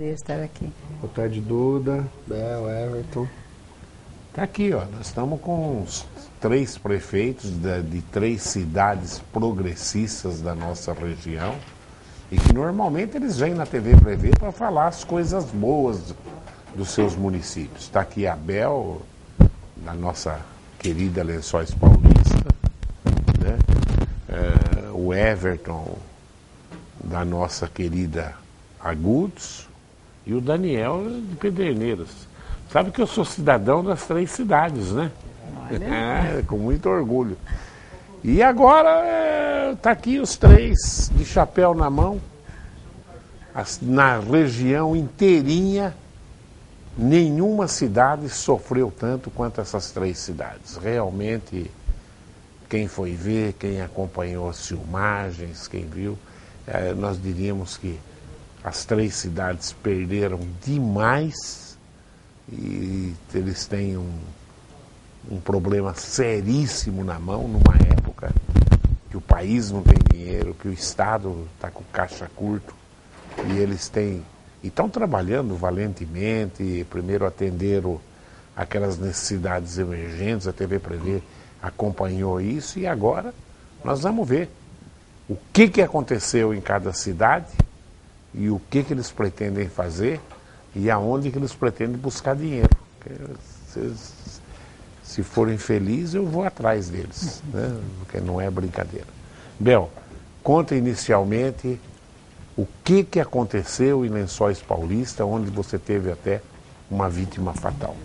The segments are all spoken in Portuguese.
Estar aqui. Boa tarde, Duda, Bel, Everton. Tá aqui, ó. Nós estamos com os 3 prefeitos de 3 cidades progressistas da nossa região e que normalmente eles vêm na TV Prevê para falar as coisas boas dos seus municípios. Está aqui a Bel, da nossa querida Lençóis Paulista, né? O Everton, da nossa querida Agudos, e o Daniel de Pederneiras. Sabe que eu sou cidadão das 3 cidades, né? Com muito orgulho. E agora tá aqui os 3 de chapéu na mão. Na região inteirinha, nenhuma cidade sofreu tanto quanto essas 3 cidades. Realmente, quem foi ver, quem acompanhou as filmagens, quem viu, nós diríamos que as 3 cidades perderam demais e eles têm um problema seríssimo na mão, numa época que o país não tem dinheiro, que o Estado está com caixa curto e eles têm... E estão trabalhando valentemente, primeiro atenderam aquelas necessidades emergentes, a TV Prevê acompanhou isso e agora nós vamos ver o que aconteceu em cada cidade e o que eles pretendem fazer e aonde que eles pretendem buscar dinheiro. Se forem felizes, eu vou atrás deles, né? Porque não é brincadeira. Bel, conta inicialmente o que aconteceu em Lençóis Paulista, onde você teve até uma vítima fatal.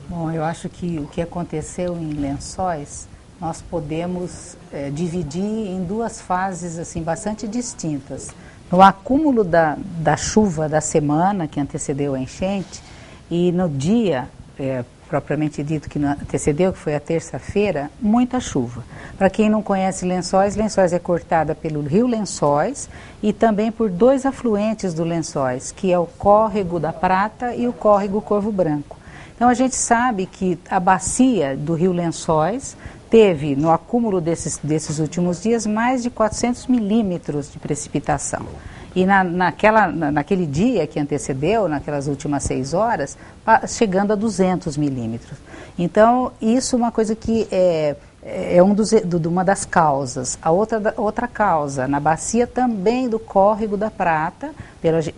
Bom, eu acho que o que aconteceu em Lençóis, nós podemos dividir em 2 fases assim, bastante distintas. No acúmulo da chuva da semana que antecedeu a enchente e no dia, propriamente dito, que antecedeu, que foi a terça-feira, muita chuva. Para quem não conhece Lençóis, Lençóis é cortada pelo rio Lençóis e também por 2 afluentes do Lençóis, que é o Córrego da Prata e o Córrego Corvo Branco. Então a gente sabe que a bacia do rio Lençóis teve, no acúmulo desses últimos dias, mais de 400 milímetros de precipitação. E naquele dia que antecedeu, naquelas últimas 6 horas, chegando a 200 milímetros. Então, isso é uma coisa que é uma das causas. A outra causa, na bacia também do Córrego da Prata,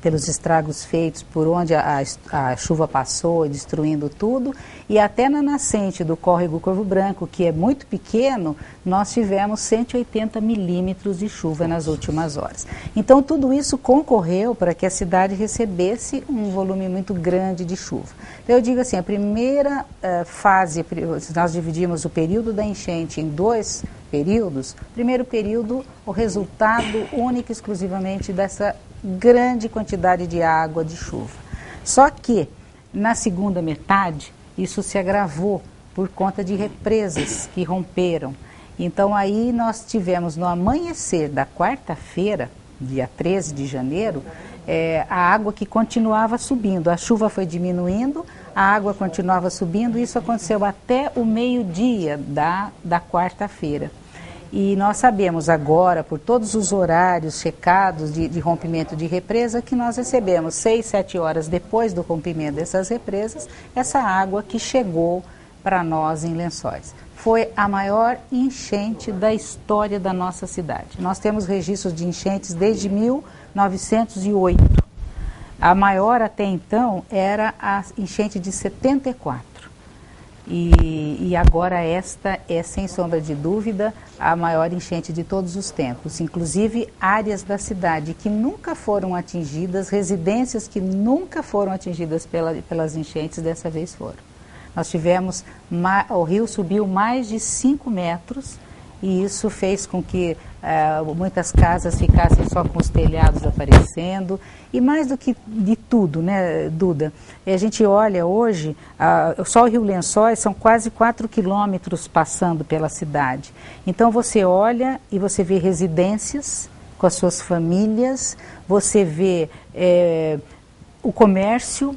pelos estragos feitos por onde a chuva passou, destruindo tudo, e até na nascente do Córrego Corvo Branco, que é muito pequeno, nós tivemos 180 milímetros de chuva nas últimas horas. Então, tudo isso concorreu para que a cidade recebesse um volume muito grande de chuva. Então, eu digo assim, a primeira fase, nós dividimos o período da enchente em 2 períodos. Primeiro período, o resultado único e exclusivamente dessa grande quantidade de água, de chuva. Só que, na segunda metade, isso se agravou por conta de represas que romperam. Então, aí nós tivemos no amanhecer da quarta-feira, dia 13 de janeiro, a água que continuava subindo. A chuva foi diminuindo, a água continuava subindo, e isso aconteceu até o meio-dia da quarta-feira. E nós sabemos agora, por todos os horários checados de rompimento de represa, que nós recebemos 6, 7 horas depois do rompimento dessas represas, essa água que chegou para nós em Lençóis. Foi a maior enchente da história da nossa cidade. Nós temos registros de enchentes desde 1908. A maior até então era a enchente de 74. E agora esta é, sem sombra de dúvida, a maior enchente de todos os tempos. Inclusive áreas da cidade que nunca foram atingidas, residências que nunca foram atingidas pelas enchentes, dessa vez foram. Nós tivemos, o rio subiu mais de 5 metros e isso fez com que muitas casas ficassem só com os telhados aparecendo. E mais do que de tudo, né, Duda? A gente olha hoje, só o Rio Lençóis são quase 4 quilômetros passando pela cidade. Então você olha e você vê residências com as suas famílias, você vê o comércio,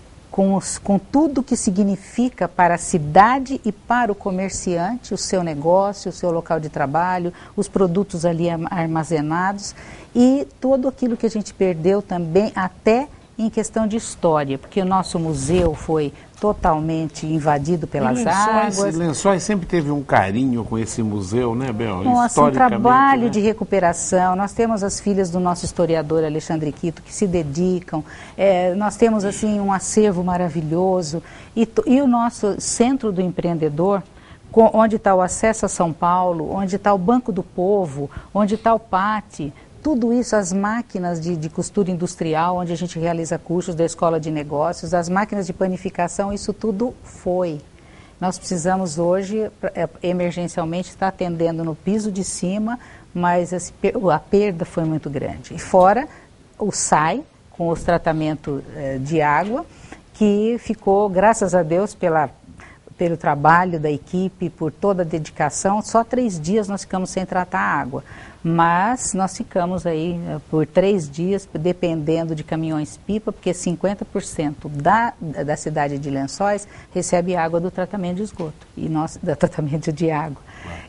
com tudo que significa para a cidade e para o comerciante, o seu negócio, o seu local de trabalho, os produtos ali armazenados e tudo aquilo que a gente perdeu também até em questão de história, porque o nosso museu foi totalmente invadido pelas águas. Lençóis sempre teve um carinho com esse museu, né, Bel? Nossa, um trabalho de recuperação. Nós temos as filhas do nosso historiador Alexandre Quito que se dedicam. Nós temos assim um acervo maravilhoso. E o nosso Centro do Empreendedor, onde está o Acesso a São Paulo, onde está o Banco do Povo, onde está o PAT, tudo isso, as máquinas de costura industrial, onde a gente realiza cursos da Escola de Negócios, as máquinas de panificação, isso tudo foi. Nós precisamos hoje, emergencialmente, estar atendendo no piso de cima, mas a perda foi muito grande. E fora o SAI, com os tratamentos de água, que ficou, graças a Deus, pelo trabalho da equipe, por toda a dedicação, só 3 dias nós ficamos sem tratar a água. Mas nós ficamos aí por 3 dias, dependendo de caminhões-pipa, porque 50% da cidade de Lençóis recebe água do tratamento de esgoto, e nós, do tratamento de água,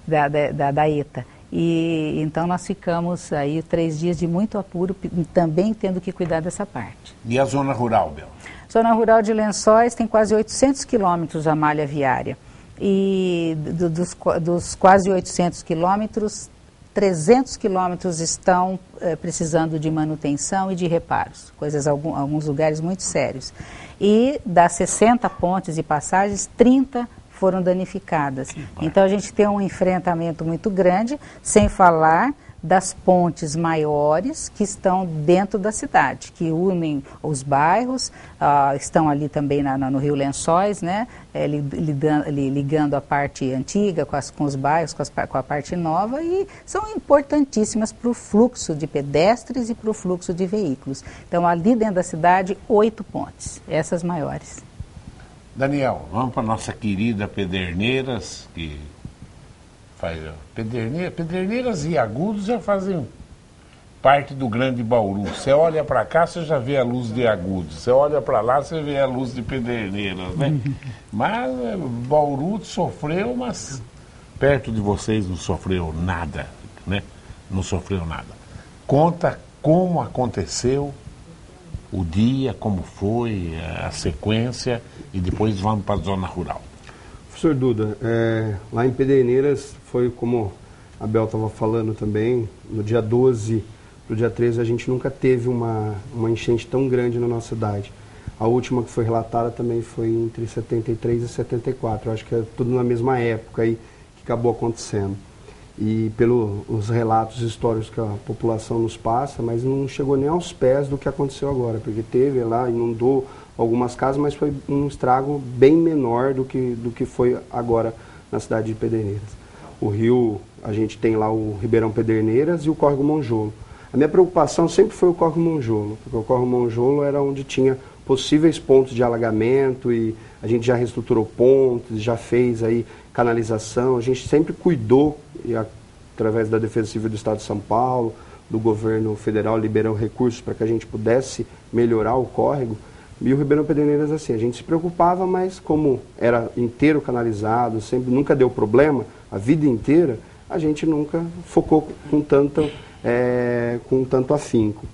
da ETA. E então nós ficamos aí 3 dias de muito apuro, também tendo que cuidar dessa parte. E a zona rural, Bel? Zona rural de Lençóis tem quase 800 quilômetros a malha viária. E dos quase 800 quilômetros, 300 quilômetros estão precisando de manutenção e de reparos, alguns lugares muito sérios. E das 60 pontes e passagens, 30 foram danificadas. Então a gente tem um enfrentamento muito grande, sem falar das pontes maiores que estão dentro da cidade, que unem os bairros, estão ali também no Rio Lençóis, né, ligando a parte antiga com os bairros, com a parte nova, e são importantíssimas para o fluxo de pedestres e para o fluxo de veículos. Então, ali dentro da cidade, 8 pontes, essas maiores. Daniel, vamos para a nossa querida Pederneiras, que faz Pederneiras e Agudos já fazem parte do Grande Bauru. Você olha para cá, você já vê a luz de Agudos. Você olha para lá, você vê a luz de Pederneiras, né? Mas Bauru sofreu, mas perto de vocês não sofreu nada, né? Não sofreu nada. Conta como aconteceu o dia, como foi a sequência, e depois vamos para a zona rural. Professor Duda, lá em Pederneiras foi como a Bel estava falando também, no dia 12 para o dia 13 a gente nunca teve uma enchente tão grande na nossa cidade. A última que foi relatada também foi entre 73 e 74, eu acho que é tudo na mesma época aí que acabou acontecendo. E pelos relatos históricos que a população nos passa, mas não chegou nem aos pés do que aconteceu agora, porque teve lá, inundou algumas casas, mas foi um estrago bem menor do que foi agora na cidade de Pederneiras. O rio, a gente tem lá o Ribeirão Pederneiras e o Córrego Monjolo. A minha preocupação sempre foi o Córrego Monjolo, porque o Córrego Monjolo era onde tinha possíveis pontos de alagamento, e a gente já reestruturou pontes, já fez aí canalização, a gente sempre cuidou, e através da Defesa Civil do Estado de São Paulo, do governo federal, liberou recursos para que a gente pudesse melhorar o córrego. E o Ribeirão Pederneiras, assim, a gente se preocupava, mas como era inteiro canalizado, sempre nunca deu problema, a vida inteira, a gente nunca focou com tanto afinco.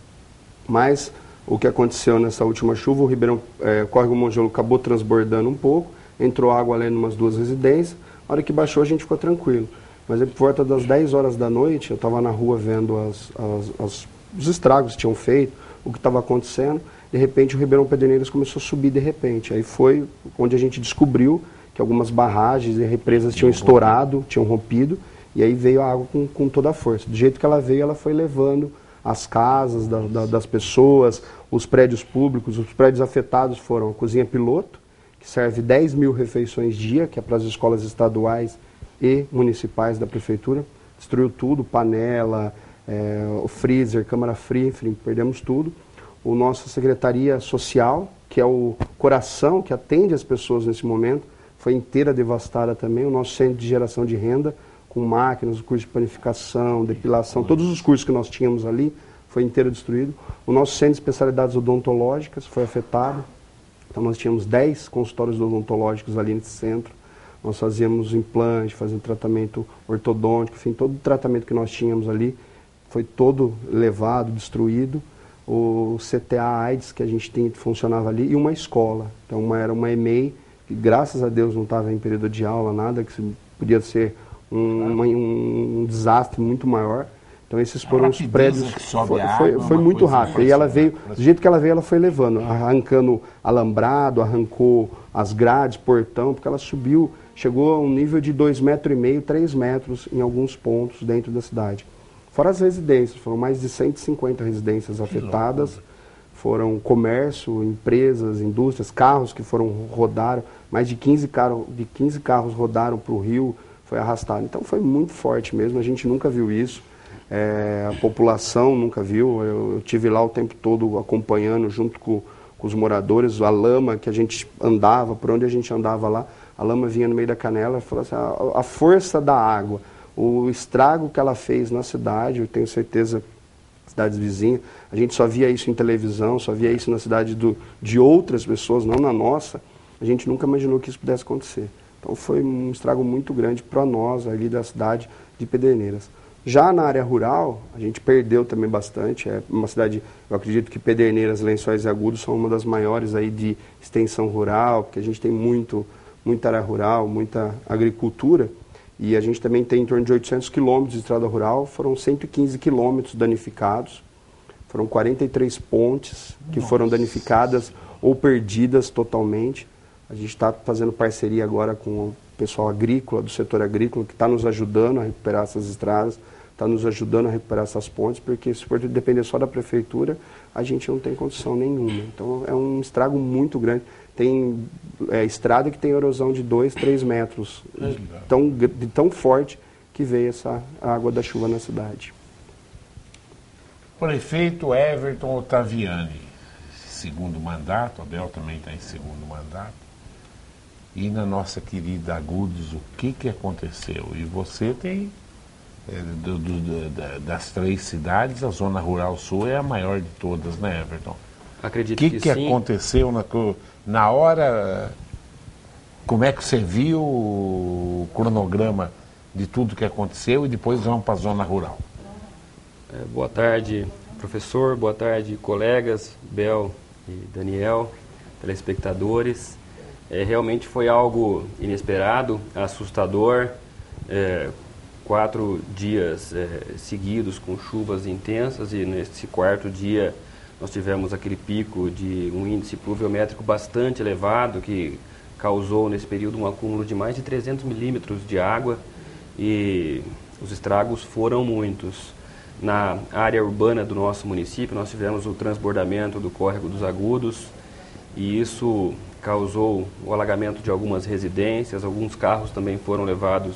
Mas o que aconteceu nessa última chuva, o Córrego Monjolo acabou transbordando um pouco, entrou água ali em umas 2 residências, a hora que baixou a gente ficou tranquilo. Mas por volta das 10 horas da noite, eu estava na rua vendo os estragos que tinham feito, o que estava acontecendo. De repente o Ribeirão Pederneiras começou a subir de repente. Aí foi onde a gente descobriu que algumas barragens e represas tinham estourado, tinham rompido, e aí veio a água com toda a força. Do jeito que ela veio, ela foi levando as casas das pessoas, os prédios públicos. Os prédios afetados foram a Cozinha Piloto, que serve 10 mil refeições dia, que é para as escolas estaduais e municipais da prefeitura. Destruiu tudo, panela, o freezer, câmara fria, enfim, perdemos tudo. O nossa Secretaria Social, que é o coração que atende as pessoas nesse momento, foi inteira devastada também. O nosso Centro de Geração de Renda, com máquinas, o curso de panificação, depilação, todos os cursos que nós tínhamos ali, foi inteiro destruído. O nosso Centro de Especialidades Odontológicas foi afetado. Então nós tínhamos 10 consultórios odontológicos ali nesse centro. Nós fazíamos implante, fazíamos tratamento ortodôntico, enfim, todo o tratamento que nós tínhamos ali foi todo levado, destruído. o CTA AIDS que a gente funcionava ali e uma escola. Então era uma EMEI, que graças a Deus não estava em período de aula, nada, que podia ser um desastre muito maior. Então esses foram os prédios, foi muito rápido. E ela veio, do jeito que ela veio, ela foi levando, arrancando alambrado, arrancou as grades, portão, porque ela subiu, chegou a um nível de 2,5 metros, 3 metros em alguns pontos dentro da cidade. Fora as residências, foram mais de 150 residências afetadas, foram comércio, empresas, indústrias, carros que rodaram, mais de 15 carros rodaram para o rio, foi arrastado. Então foi muito forte mesmo, a gente nunca viu isso. A população nunca viu, eu tive lá o tempo todo acompanhando junto com os moradores, a lama que a gente andava, por onde a gente andava lá, a lama vinha no meio da canela, falou assim, a força da água, o estrago que ela fez na cidade, eu tenho certeza, cidades vizinhas, a gente só via isso em televisão, só via isso na cidade de outras pessoas, não na nossa, a gente nunca imaginou que isso pudesse acontecer. Então foi um estrago muito grande para nós ali da cidade de Pederneiras. Já na área rural, a gente perdeu também bastante. É uma cidade, eu acredito que Pederneiras, Lençóis e Agudos são uma das maiores aí de extensão rural, porque a gente tem muita área rural, muita agricultura. E a gente também tem em torno de 800 quilômetros de estrada rural, foram 115 quilômetros danificados. Foram 43 pontes que foram danificadas ou perdidas totalmente. A gente está fazendo parceria agora com o pessoal agrícola, do setor agrícola, que está nos ajudando a recuperar essas estradas, está nos ajudando a recuperar essas pontes, porque se for depender só da prefeitura, a gente não tem condição nenhuma. Então é um estrago muito grande. Tem estrada que tem erosão de 2, 3 metros, de tão forte que veio essa água da chuva na cidade. Prefeito Everton Ottaviani, segundo mandato, Abel também está em segundo mandato. E na nossa querida Agudos, o que aconteceu? E você tem, das 3 cidades, a Zona Rural Sul é a maior de todas, né, Everton? Acredito que sim. O que aconteceu na hora? Como é que você viu o cronograma de tudo que aconteceu e depois vamos para a Zona Rural? Boa tarde, professor. Boa tarde, colegas, Bel e Daniel, telespectadores. Realmente foi algo inesperado, assustador. 4 dias seguidos com chuvas intensas e nesse 4º dia nós tivemos aquele pico de um índice pluviométrico bastante elevado que causou nesse período um acúmulo de mais de 300 milímetros de água e os estragos foram muitos. Na área urbana do nosso município nós tivemos o transbordamento do Córrego dos Agudos e isso causou o alagamento de algumas residências, alguns carros também foram levados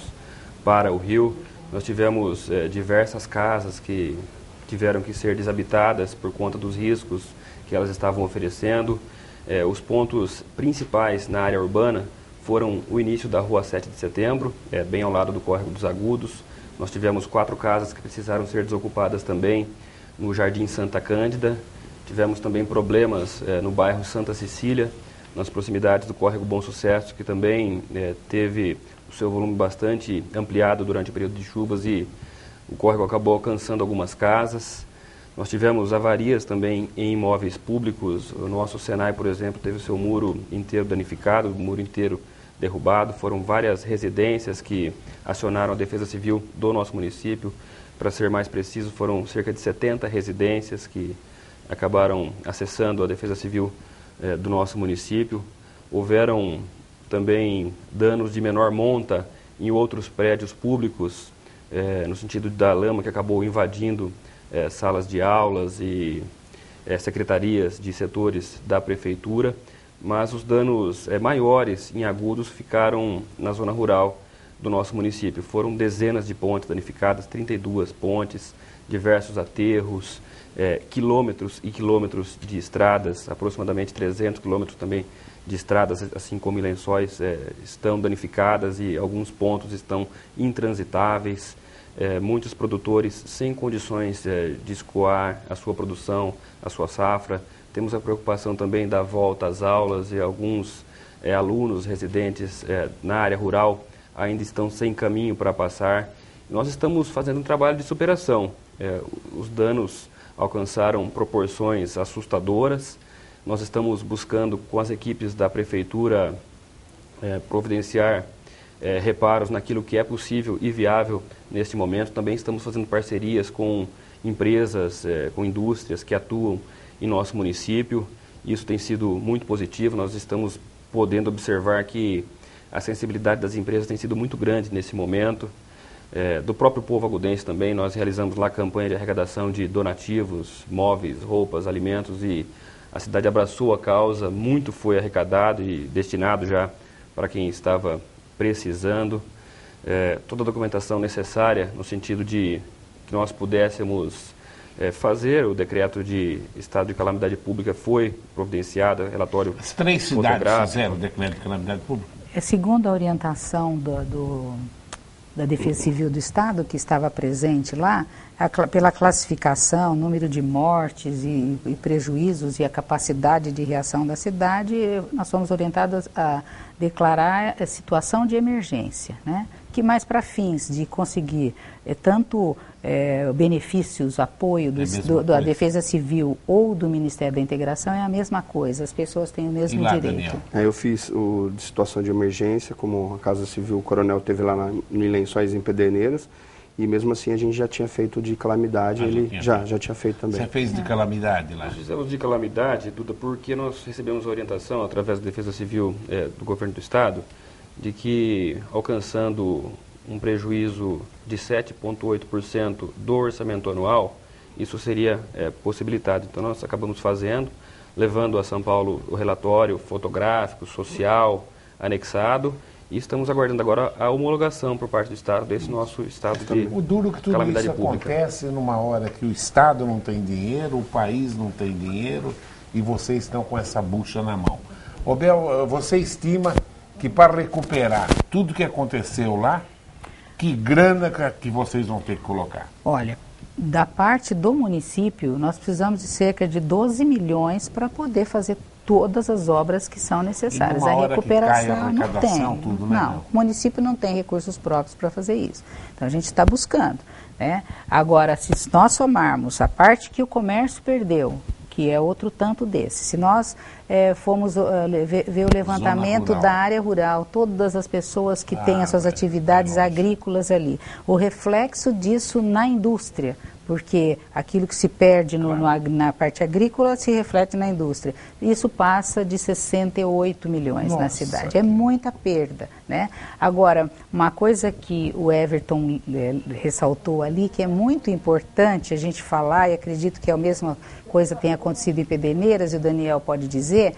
para o rio. Nós tivemos diversas casas que tiveram que ser desabitadas por conta dos riscos que elas estavam oferecendo. Os pontos principais na área urbana foram o início da Rua 7 de Setembro, bem ao lado do Córrego dos Agudos. Nós tivemos 4 casas que precisaram ser desocupadas também no Jardim Santa Cândida. Tivemos também problemas no bairro Santa Cecília, nas proximidades do Córrego Bom Sucesso, que também teve o seu volume bastante ampliado durante o período de chuvas e o córrego acabou alcançando algumas casas. Nós tivemos avarias também em imóveis públicos. O nosso Senai, por exemplo, teve o seu muro inteiro danificado, o muro inteiro derrubado. Foram várias residências que acionaram a Defesa Civil do nosso município. Para ser mais preciso, foram cerca de 70 residências que acabaram acessando a Defesa Civil do nosso município. Houveram também danos de menor monta em outros prédios públicos, no sentido da lama que acabou invadindo salas de aulas e secretarias de setores da prefeitura, mas os danos maiores em Agudos ficaram na zona rural do nosso município. Foram dezenas de pontes danificadas, 32 pontes, diversos aterros, quilômetros e quilômetros de estradas, aproximadamente 300 quilômetros também de estradas, assim como em Lençóis, estão danificadas e alguns pontos estão intransitáveis. Muitos produtores sem condições de escoar a sua produção, a sua safra. Temos a preocupação também da volta às aulas e alguns alunos residentes na área rural ainda estão sem caminho para passar. Nós estamos fazendo um trabalho de superação. Os danos alcançaram proporções assustadoras. Nós estamos buscando, com as equipes da Prefeitura, providenciar reparos naquilo que é possível e viável neste momento. Também estamos fazendo parcerias com empresas, com indústrias que atuam em nosso município. Isso tem sido muito positivo. Nós estamos podendo observar que a sensibilidade das empresas tem sido muito grande nesse momento. Do próprio povo agudense também, nós realizamos lá a campanha de arrecadação de donativos, móveis, roupas, alimentos, e a cidade abraçou a causa. Muito foi arrecadado e destinado já para quem estava precisando. Toda a documentação necessária no sentido de que nós pudéssemos fazer o decreto de estado de calamidade pública foi providenciado, relatório As 3 cidades fizeram o decreto de calamidade pública? Segundo a orientação da Defesa Civil do Estado, que estava presente lá, pela classificação, número de mortes e prejuízos e a capacidade de reação da cidade, nós fomos orientados a declarar a situação de emergência, né? Que mais para fins de conseguir tanto benefícios, apoio da Defesa Civil ou do Ministério da Integração é a mesma coisa, as pessoas têm o mesmo direito. Eu fiz o de situação de emergência, como a Casa Civil, o coronel teve lá em Lençóis, em Pederneiras, e mesmo assim a gente já tinha feito de calamidade, ele já tinha feito também. Você fez de calamidade lá? Nós fizemos de calamidade, Duda, porque nós recebemos orientação através da Defesa Civil do Governo do Estado, de que alcançando um prejuízo de 7,8% do orçamento anual, isso seria possibilitado. Então nós acabamos fazendo, levando a São Paulo o relatório fotográfico, social, anexado, e estamos aguardando agora a homologação por parte do Estado desse nosso estado de calamidade pública. O duro que tudo isso acontece numa hora que o Estado não tem dinheiro, o país não tem dinheiro e vocês estão com essa bucha na mão. Ô Bel, você estima que para recuperar tudo que aconteceu lá, que grana que vocês vão ter que colocar? Olha, da parte do município, nós precisamos de cerca de 12 milhões para poder fazer todas as obras que são necessárias. A recuperação não tem. Tudo, né? Não, o município não tem recursos próprios para fazer isso. Então a gente está buscando, né? Agora, se nós somarmos a parte que o comércio perdeu, que é outro tanto desse, se nós formos ver o levantamento da área rural, todas as pessoas que têm as suas atividades agrícolas ali, o reflexo disso na indústria, porque aquilo que se perde na parte agrícola se reflete na indústria. Isso passa de 68 milhões na cidade. É muita perda, né? Agora, uma coisa que o Everton ressaltou ali, que é muito importante a gente falar, e acredito que a mesma coisa tenha acontecido em Pederneiras, e o Daniel pode dizer,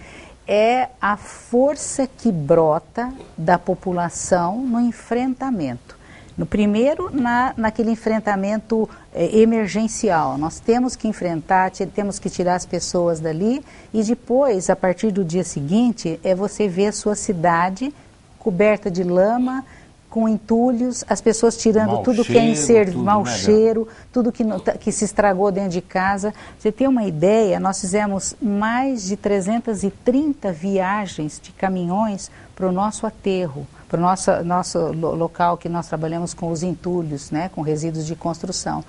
é a força que brota da população no enfrentamento. No primeiro, naquele enfrentamento emergencial, nós temos que enfrentar, temos que tirar as pessoas dali, e depois, a partir do dia seguinte, você vê a sua cidade coberta de lama, com entulhos, as pessoas tirando tudo que é mau cheiro, tudo que se estragou dentro de casa. Você tem uma ideia, nós fizemos mais de 330 viagens de caminhões para o nosso aterro, para o nosso local que nós trabalhamos com os entulhos, né, com resíduos de construção.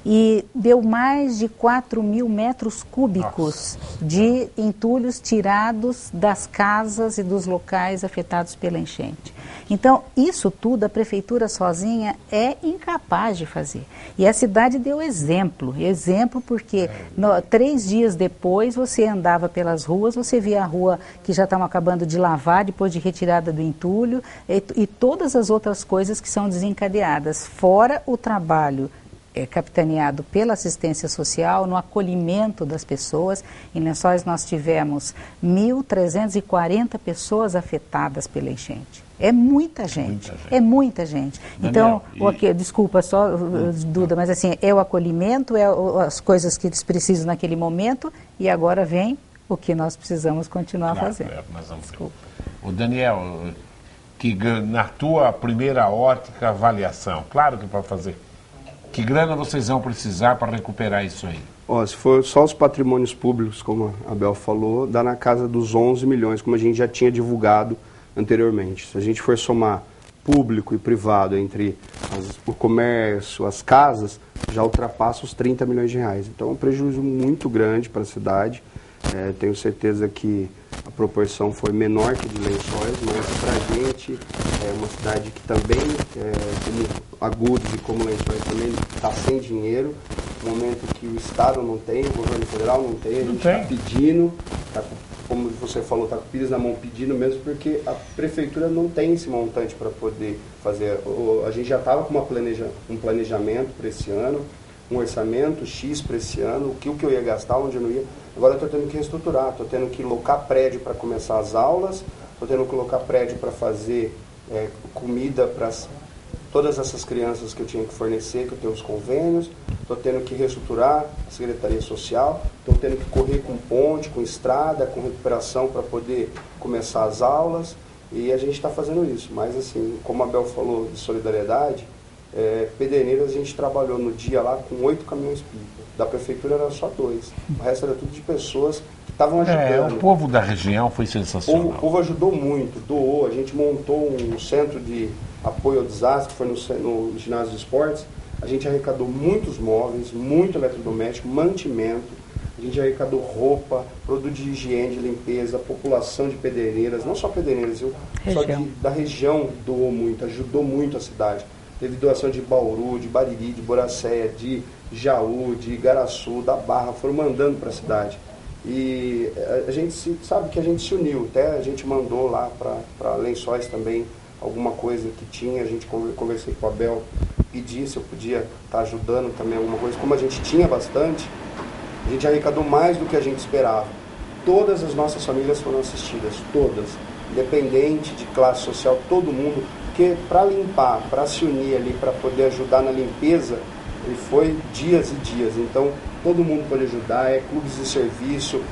E deu mais de 4 mil metros cúbicos de entulhos tirados das casas e dos locais afetados pela enchente. Então, isso tudo a prefeitura sozinha é incapaz de fazer. E a cidade deu exemplo porque 3 dias depois você andava pelas ruas, você via a rua que já estavam acabando de lavar depois de retirada do entulho e todas as outras coisas que são desencadeadas, fora o trabalho capitaneado pela assistência social, no acolhimento das pessoas. Em Lençóis nós tivemos 1.340 pessoas afetadas pela enchente. É muita gente, é muita gente. Daniel, então, desculpa só, Duda, mas assim, é o acolhimento, é as coisas que eles precisam naquele momento, e agora vem o que nós precisamos continuar fazendo. Nós vamos desculpa. O Daniel, que na tua primeira ótica, avaliação, claro que para fazer, que grana vocês vão precisar para recuperar isso aí? Se for só os patrimônios públicos, como a Bel falou, dá na casa dos 11 milhões, como a gente já tinha divulgado anteriormente. Se a gente for somar público e privado, entre o comércio, as casas, já ultrapassa os 30 milhões de reais. Então é um prejuízo muito grande para a cidade. Tenho certeza que a proporção foi menor que de Lençóis, mas para a gente é uma cidade que também, como Agudos e como Lençóis, também está sem dinheiro. No momento que o Estado não tem, o governo federal não tem, a gente está pedindo, como você falou, está com o pires na mão pedindo mesmo, porque a prefeitura não tem esse montante para poder fazer. A gente já estava com um planejamento para esse ano, um orçamento X para esse ano, o que eu ia gastar, onde eu não ia. Agora eu estou tendo que reestruturar, estou tendo que locar prédio para começar as aulas, estou tendo que locar prédio para fazer comida para todas essas crianças que eu tinha que fornecer, que eu tenho os convênios, estou tendo que reestruturar a Secretaria Social, estou tendo que correr com ponte, com estrada, com recuperação para poder começar as aulas, e a gente está fazendo isso. Mas assim, como a Bel falou de solidariedade, Pederneiras a gente trabalhou no dia lá com 8 caminhões-pipa. Da prefeitura era só 2. O resto era tudo de pessoas que estavam ajudando. O povo da região foi sensacional. O povo ajudou muito, doou. A gente montou um centro de apoio ao desastre, que foi no ginásio de esportes. A gente arrecadou muitos móveis, muito eletrodoméstico, mantimento. A gente arrecadou roupa, produto de higiene, de limpeza, população de Pederneiras, não só Pederneiras, só da região doou muito, ajudou muito a cidade. Teve doação de Bauru, de Bariri, de Boracéia, de Jaú, de Igaraçu, da Barra, foram mandando para a cidade. E a gente sabe que a gente se uniu, até a gente mandou lá para Lençóis também alguma coisa que tinha, a gente conversei com a Bel, pedi se eu podia estar ajudando também alguma coisa. Como a gente tinha bastante, a gente arrecadou mais do que a gente esperava. Todas as nossas famílias foram assistidas, todas, independente de classe social, todo mundo. Porque para limpar, para se unir ali, para poder ajudar na limpeza, ele foi dias e dias. Então, todo mundo pode ajudar, clubes de serviço,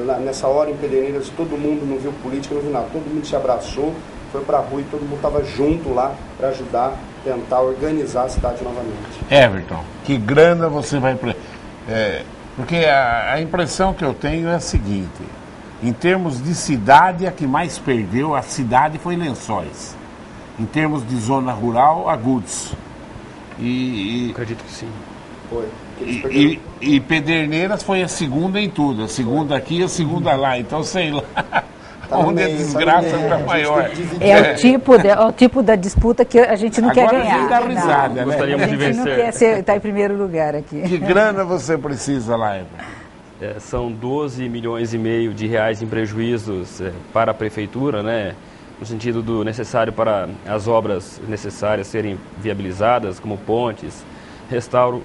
lá nessa hora em Pederneiras, todo mundo não viu política, não viu nada. Todo mundo se abraçou, foi para a rua e todo mundo estava junto lá para ajudar, tentar organizar a cidade novamente. Everton, que grana você vai... porque a impressão que eu tenho é a seguinte, em termos de cidade, a que mais perdeu a cidade foi Lençóis. Em termos de zona rural, Agudos. Acredito que sim. Foi. E Pederneiras foi a segunda em tudo. A segunda aqui e a segunda lá. Então, sei lá, onde a desgraça está maior. É o tipo da disputa que a gente não quer ganhar. Dá risada, né? Gostaríamos de vencer. A gente não quer estar em primeiro lugar aqui. Que grana você precisa lá, Everton? São 12 milhões e meio de reais em prejuízos para a prefeitura, né? No sentido do necessário para as obras necessárias serem viabilizadas, como pontes, restauro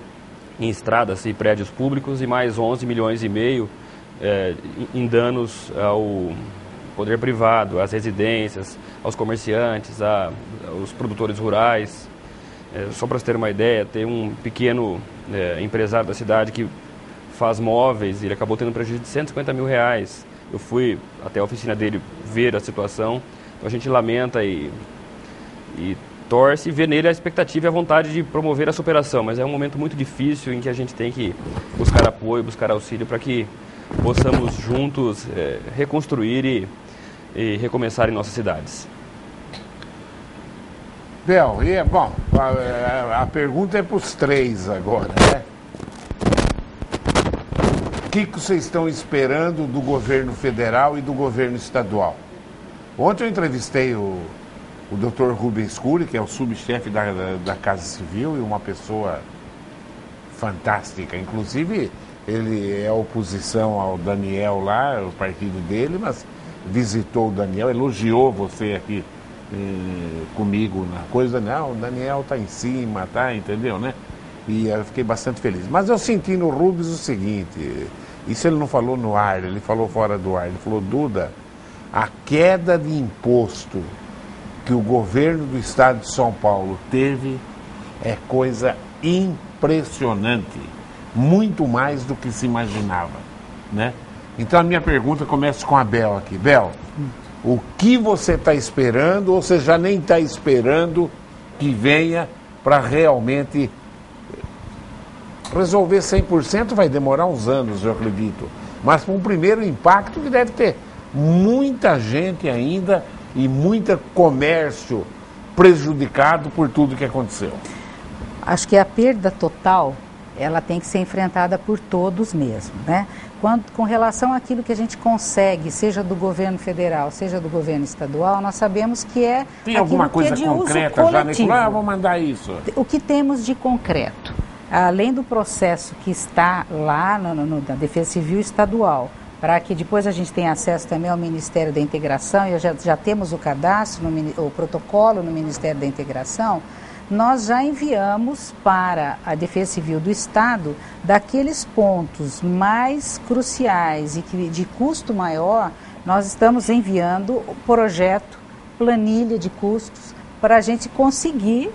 em estradas e prédios públicos, e mais 11 milhões e meio em danos ao poder privado, às residências, aos comerciantes, aos produtores rurais. Só para você ter uma ideia, tem um pequeno empresário da cidade que faz móveis, e ele acabou tendo um prejuízo de 150 mil reais. Eu fui até a oficina dele ver a situação. Então a gente lamenta e torce e vê nele a expectativa e a vontade de promover a superação, mas é um momento muito difícil em que a gente tem que buscar apoio, buscar auxílio para que possamos juntos reconstruir e recomeçar em nossas cidades. Bel, bom, a pergunta é para os três agora, né? O que vocês estão esperando do governo federal e do governo estadual? Ontem eu entrevistei o Dr. Rubens Cury, que é o subchefe da Casa Civil e uma pessoa fantástica. Inclusive, ele é oposição ao Daniel lá, o partido dele, mas visitou o Daniel, elogiou você aqui comigo na coisa. Não, o Daniel está em cima, tá, entendeu, né? E eu fiquei bastante feliz. Mas eu senti no Rubens o seguinte, isso ele não falou no ar, ele falou fora do ar, ele falou, Duda, a queda de imposto que o governo do estado de São Paulo teve é coisa impressionante, muito mais do que se imaginava, né? Então a minha pergunta começa com a Bel aqui. Bel, o que você está esperando, ou você já nem está esperando que venha para realmente resolver 100%? Vai demorar uns anos, eu acredito, mas com um primeiro impacto que deve ter muita gente ainda e muito comércio prejudicado por tudo que aconteceu? Acho que a perda total, ela tem que ser enfrentada por todos mesmo, né? Com relação àquilo que a gente consegue, seja do governo federal, seja do governo estadual, nós sabemos que é tem alguma coisa de concreta uso já, coletivo. Nicolau? Vou mandar isso. O que temos de concreto? Além do processo que está lá na Defesa Civil Estadual, para que depois a gente tenha acesso também ao Ministério da Integração, e já temos o cadastro, o protocolo no Ministério da Integração, nós já enviamos para a Defesa Civil do Estado daqueles pontos mais cruciais e que de custo maior, nós estamos enviando o projeto, planilha de custos, para a gente conseguir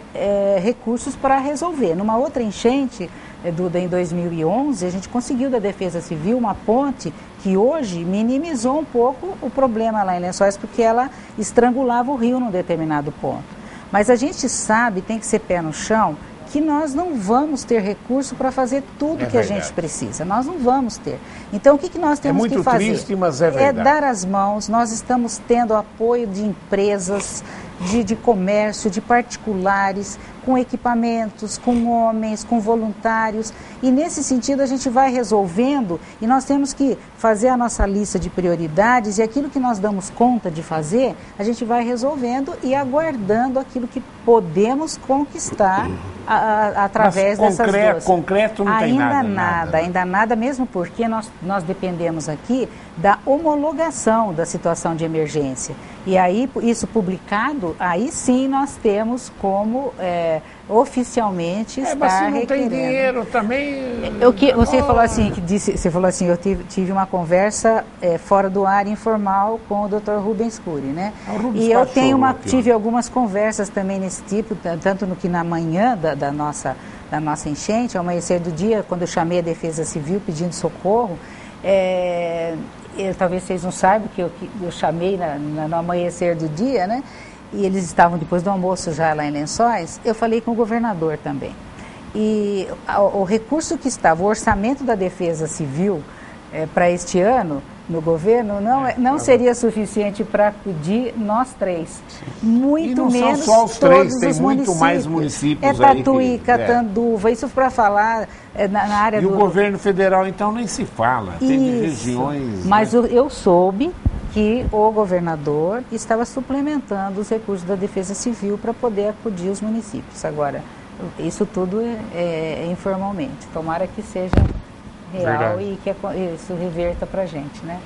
recursos para resolver. Numa outra enchente, em 2011, a gente conseguiu da Defesa Civil uma ponte que hoje minimizou um pouco o problema lá em Lençóis, porque ela estrangulava o rio num determinado ponto. Mas a gente sabe, tem que ser pé no chão, que nós não vamos ter recurso para fazer tudo que a gente precisa. Nós não vamos ter. Então, o que nós temos que fazer? É muito triste, mas é verdade. É dar as mãos. Nós estamos tendo apoio de empresas, de comércio, de particulares, com equipamentos, com homens, com voluntários. E nesse sentido a gente vai resolvendo e nós temos que fazer a nossa lista de prioridades e aquilo que nós damos conta de fazer, a gente vai resolvendo e aguardando aquilo que podemos conquistar através dessas duas. Concreto não tem nada. Ainda nada, mesmo porque nós dependemos aqui da homologação da situação de emergência. E aí, isso publicado, aí sim nós temos como oficialmente estar mas se não requerendo. Tem dinheiro também. Você falou assim, eu tive uma conversa fora do ar informal com o Dr. Rubens Cury, né? E eu tive algumas conversas também nesse tipo, tanto no que na manhã da nossa enchente, ao amanhecer do dia, quando eu chamei a Defesa Civil pedindo socorro, talvez vocês não saibam que eu chamei no amanhecer do dia, né? E eles estavam depois do almoço já lá em Lençóis. Eu falei com o governador também. E o recurso que estava, o orçamento da Defesa Civil para este ano no governo não seria suficiente para acudir nós três. Muito e não menos são só os todos três, tem os muito municípios. mais municípios Tatuí, Catanduva, isso para falar na área do... E o governo federal, então, nem se fala. Tem regiões... Mas eu soube que o governador estava suplementando os recursos da Defesa Civil para poder acudir os municípios. Agora, isso tudo é informalmente. Tomara que seja real. Verdade. E que isso reverta para a gente, né?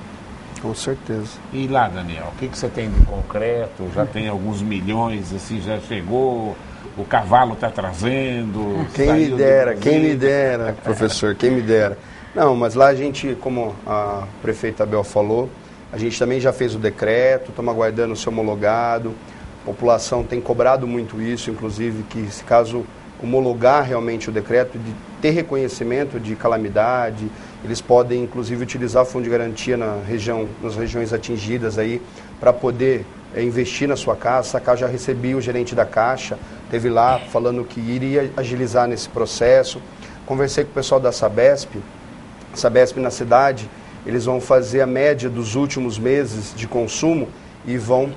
Com certeza. E lá, Daniel, o que você tem de concreto? Já tem alguns milhões, assim, já chegou, o cavalo está trazendo... Quem me dera, professor, quem me dera. Não, mas lá a gente, como a prefeita Abel falou, a gente também já fez o decreto, estamos aguardando ser homologado, a população tem cobrado muito isso, inclusive que se caso homologar realmente o decreto, de ter reconhecimento de calamidade, eles podem inclusive utilizar o fundo de garantia nas regiões atingidas aí, para poder investir na sua casa. Essa casa já recebi o gerente da Caixa, teve lá falando que iria agilizar nesse processo. Conversei com o pessoal da Sabesp na cidade, eles vão fazer a média dos últimos meses de consumo e vão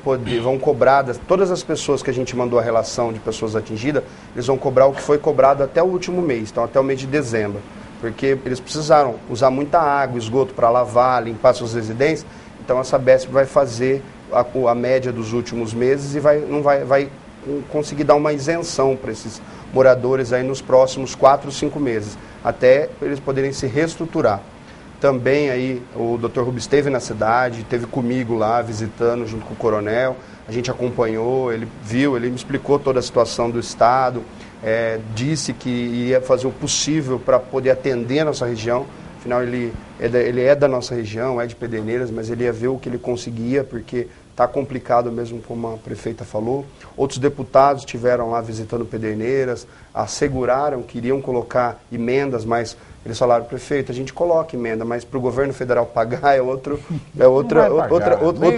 cobrar, todas as pessoas que a gente mandou a relação de pessoas atingidas, eles vão cobrar o que foi cobrado até o último mês, então até o mês de dezembro, porque eles precisaram usar muita água, esgoto para lavar, limpar suas residências, então a Sabesp vai fazer a média dos últimos meses e vai conseguir dar uma isenção para esses moradores aí nos próximos 4 ou 5 meses, até eles poderem se reestruturar. Também aí o Dr. Rubens esteve na cidade, esteve comigo lá visitando junto com o coronel, a gente acompanhou, ele viu, ele me explicou toda a situação do estado, disse que ia fazer o possível para poder atender a nossa região, afinal ele é da nossa região, é de Pederneiras, mas ele ia ver o que ele conseguia, porque está complicado mesmo, como a prefeita falou. Outros deputados estiveram lá visitando Pederneiras, asseguraram que iriam colocar emendas, mas eles falaram, prefeito, a gente coloca emenda, mas para o governo federal pagar é outro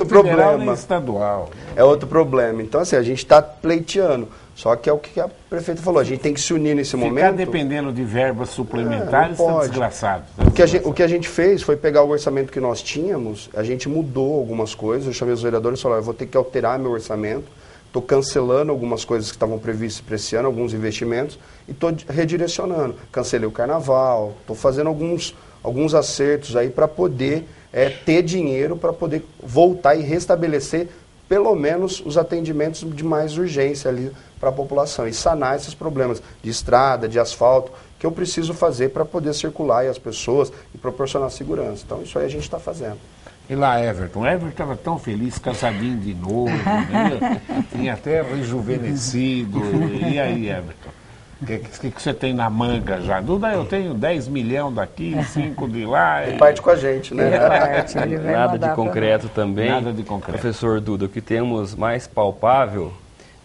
problema. Nem estadual. É outro problema. Então, assim, a gente está pleiteando. Só que é o que a prefeita falou, a gente tem que se unir nesse momento. Ficar dependendo de verbas suplementares está desgraçado. O que a gente fez foi pegar o orçamento que nós tínhamos, a gente mudou algumas coisas, eu chamei os vereadores e falei, eu vou ter que alterar meu orçamento estou cancelando algumas coisas que estavam previstas para esse ano, alguns investimentos, e estou redirecionando. Cancelei o carnaval, estou fazendo alguns acertos aí para poder ter dinheiro para poder voltar e restabelecer pelo menos os atendimentos de mais urgência ali para a população e sanar esses problemas de estrada, de asfalto, que eu preciso fazer para poder circular e as pessoas e proporcionar segurança. Então isso aí a gente está fazendo. E lá, Everton? O Everton estava tão feliz, cansadinho de novo, né? Tinha até rejuvenescido. E aí, Everton? O que você tem na manga já? Duda, eu tenho 10 milhões daqui, 5 de lá. E parte com a gente, né? Nada de concreto também. Nada de concreto. Professor Duda, o que temos mais palpável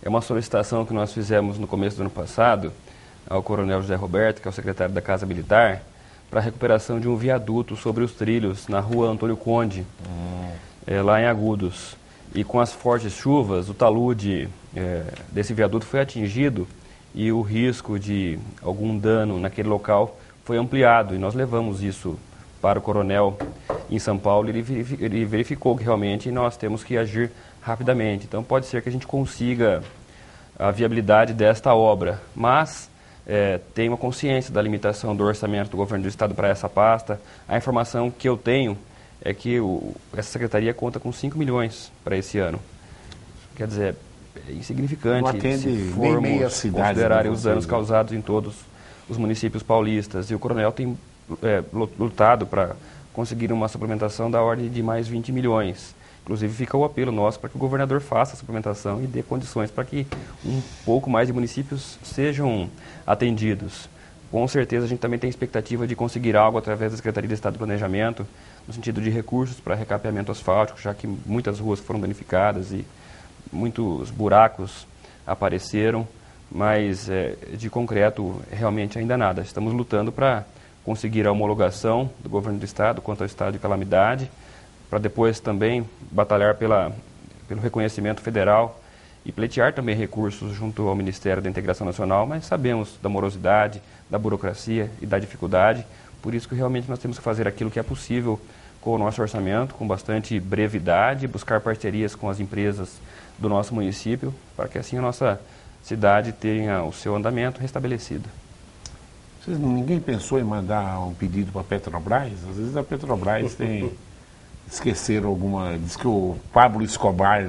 é uma solicitação que nós fizemos no começo do ano passado ao Coronel José Roberto, que é o secretário da Casa Militar, para a recuperação de um viaduto sobre os trilhos na rua Antônio Conde, lá em Agudos. E com as fortes chuvas, o talude desse viaduto foi atingido e o risco de algum dano naquele local foi ampliado. E nós levamos isso para o coronel em São Paulo e ele verificou que realmente nós temos que agir rapidamente. Então pode ser que a gente consiga a viabilidade desta obra, mas tem uma consciência da limitação do orçamento do governo do estado para essa pasta. A informação que eu tenho é que essa secretaria conta com 5 milhões para esse ano. Quer dizer, é insignificante. Não atende se nem meia cidade. Considerarem os danos causados em todos os municípios paulistas. E o coronel tem lutado para conseguir uma suplementação da ordem de mais 20 milhões. Inclusive fica o apelo nosso para que o governador faça a suplementação e dê condições para que um pouco mais de municípios sejam atendidos. Com certeza a gente também tem expectativa de conseguir algo através da Secretaria de Estado do Planejamento, no sentido de recursos para recapeamento asfáltico, já que muitas ruas foram danificadas e muitos buracos apareceram, mas de concreto realmente ainda nada. Estamos lutando para conseguir a homologação do governo do estado quanto ao estado de calamidade, para depois também batalhar pelo reconhecimento federal e pleitear também recursos junto ao Ministério da Integração Nacional, mas sabemos da morosidade, da burocracia e da dificuldade, por isso que realmente nós temos que fazer aquilo que é possível com o nosso orçamento, com bastante brevidade, buscar parcerias com as empresas do nosso município, para que assim a nossa cidade tenha o seu andamento restabelecido. Ninguém pensou em mandar um pedido para a Petrobras? Às vezes a Petrobras tem... Esqueceram alguma... Diz que o Pablo Escobar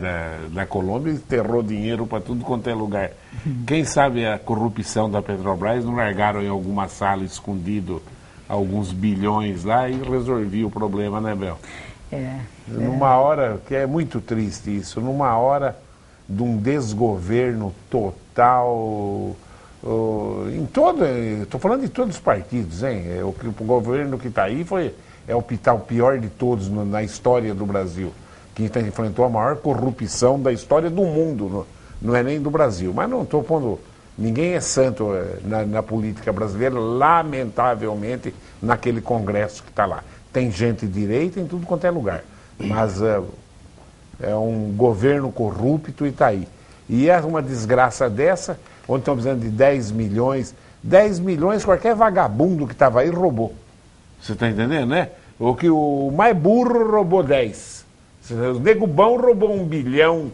da Colômbia enterrou dinheiro para tudo quanto é lugar. Quem sabe a corrupção da Petrobras não largaram em alguma sala escondido alguns bilhões lá e resolvia o problema, né, Bel? Numa hora, que é muito triste isso, numa hora de um desgoverno total... Estou falando de todos os partidos, hein? O governo que está aí é o pior de todos na história do Brasil, que enfrentou a maior corrupção da história do mundo, não é nem do Brasil. Mas não estou pondo... Ninguém é santo na política brasileira, lamentavelmente, naquele Congresso que está lá. Tem gente direita em tudo quanto é lugar, mas é um governo corrupto e está aí. E é uma desgraça dessa, onde estão precisando de 10 milhões. 10 milhões qualquer vagabundo que estava aí roubou. Você está entendendo, né? O mais burro roubou 10. O nego bom roubou 1 bilhão,